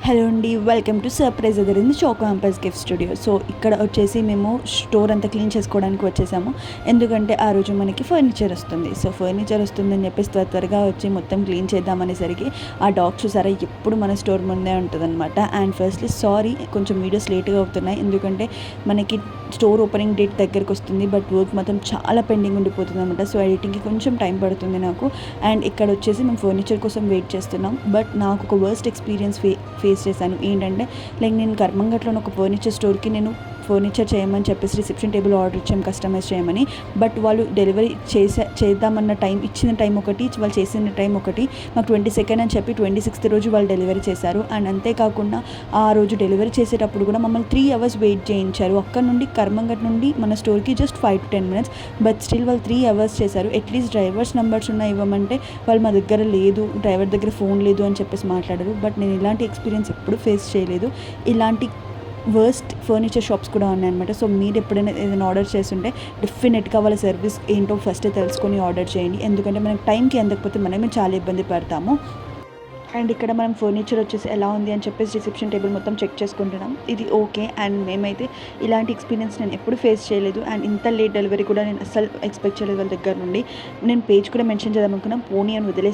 Hello అండి, welcome to surprise అదరింది choco అంపస్ గిఫ్ట్ స్టూడియో. సో ఇక్కడ వచ్చేసి మేము స్టోర్ అంతా క్లీన్ చేసుకోవడానికి వచ్చేసాము. ఎందుకంటే ఆ రోజు మనకి ఫర్నిచర్ వస్తుంది. సో ఫర్నిచర్ వస్తుందని చెప్పేసి త్వరగా వచ్చి మొత్తం క్లీన్ చేద్దామనేసరికి ఆ డాగ్ చూసారా ఎప్పుడు మన స్టోర్ ముందే ఉంటుందన్నమాట. అండ్ ఫస్ట్లీ సారీ, కొంచెం వీడియోస్ లేట్గా అవుతున్నాయి ఎందుకంటే మనకి స్టోర్ ఓపెనింగ్ డేట్ దగ్గరికి వస్తుంది. బట్ వర్క్ మాత్రం చాలా పెండింగ్ ఉండిపోతుంది అనమాట. సో ఎడిటింగ్కి కొంచెం టైం పడుతుంది నాకు. అండ్ ఇక్కడ వచ్చేసి మేము ఫర్నిచర్ కోసం వెయిట్ చేస్తున్నాం. బట్ నాకు ఒక వర్స్ట్ ఎక్స్పీరియన్స్ ఫేస్ చేశాను. ఏంటంటే లైక్ నేను కర్మంగట్లో ఒక ఫర్నిచర్ స్టోర్కి నేను ఫర్నిచర్ చేయమని చెప్పేసి రిసెప్షన్ టేబుల్ ఆర్డర్ ఇచ్చాం కస్టమైజ్ చేయమని. బట్ వాళ్ళు డెలివరీ చేద్దామన్న టైం ఇచ్చిన టైం ఒకటి, వాళ్ళు చేసిన టైం ఒకటి. మాకు 22 అని చెప్పి 26th రోజు వాళ్ళు డెలివరీ చేశారు. అండ్ అంతేకాకుండా ఆ రోజు డెలివరీ చేసేటప్పుడు కూడా మమ్మల్ని 3 hours వెయిట్ చేయించారు. అక్కడ నుండి కర్మంగట్ నుండి మన స్టోర్కి just 5 to 10 minutes. But still వాళ్ళు 3 hours చేశారు. అట్లీస్ట్ డ్రైవర్స్ నెంబర్స్ ఉన్న ఇవ్వమంటే వాళ్ళు మా దగ్గర లేదు, డ్రైవర్ దగ్గర ఫోన్ లేదు అని చెప్పేసి మాట్లాడారు. బట్ నేను ఇలాంటి ఎక్స్పీరియన్స్ ఎప్పుడు ఫేస్ చేయలేదు. ఇలాంటి వర్స్ట్ ఫర్నిచర్ షాప్స్ కూడా ఉన్నాయన్నమాట. సో మీరు ఎప్పుడైనా ఏదైనా ఆర్డర్ చేస్తుంటే డెఫినెట్గా వాళ్ళ సర్వీస్ ఏంటో ఫస్ట్ తెలుసుకొని ఆర్డర్ చేయండి. ఎందుకంటే మనకి టైంకి అందకపోతే మనమే చాలా ఇబ్బంది పడతాము. అండ్ ఇక్కడ మనం ఫర్నిచర్ వచ్చేసి ఎలా ఉంది అని చెప్పేసి రిసెప్షన్ టేబుల్ మొత్తం చెక్ చేసుకుంటున్నాం. ఇది ఓకే. అండ్ మేమైతే ఇలాంటి ఎక్స్పీరియన్స్ నేను ఎప్పుడు ఫేస్ చేయలేదు. అండ్ ఇంత లేట్ డెలివరీ కూడా నేను అస్సలు ఎక్స్పెక్ట్ చేయలేదు వాళ్ళ దగ్గర నుండి. నేను పేజ్ కూడా మెన్షన్ చేద్దాం అనుకున్నాం, పోనీ అని వదిలేసి